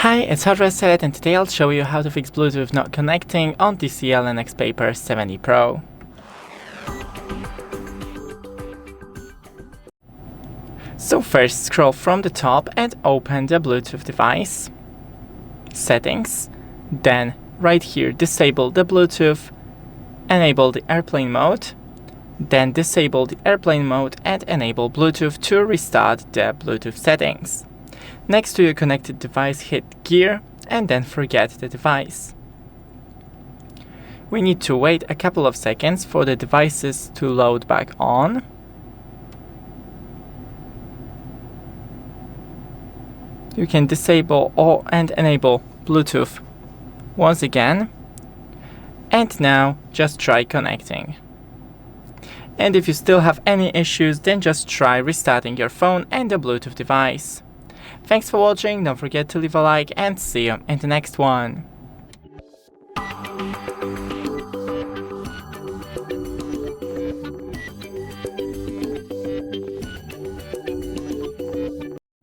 Hi, it's Hardware Select, and today I'll show you how to fix Bluetooth not connecting on TCL NxtPaper 70 Pro. So first scroll from the top and open the Bluetooth device, settings, then right here disable the Bluetooth, enable the airplane mode, then disable the airplane mode and enable Bluetooth to restart the Bluetooth settings. Next to your connected device, hit gear and then forget the device. We need to wait a couple of seconds for the devices to load back on. You can disable and enable Bluetooth once again. And now just try connecting. And if you still have any issues, then just try restarting your phone and the Bluetooth device. Thanks for watching, don't forget to leave a like and see you in the next one.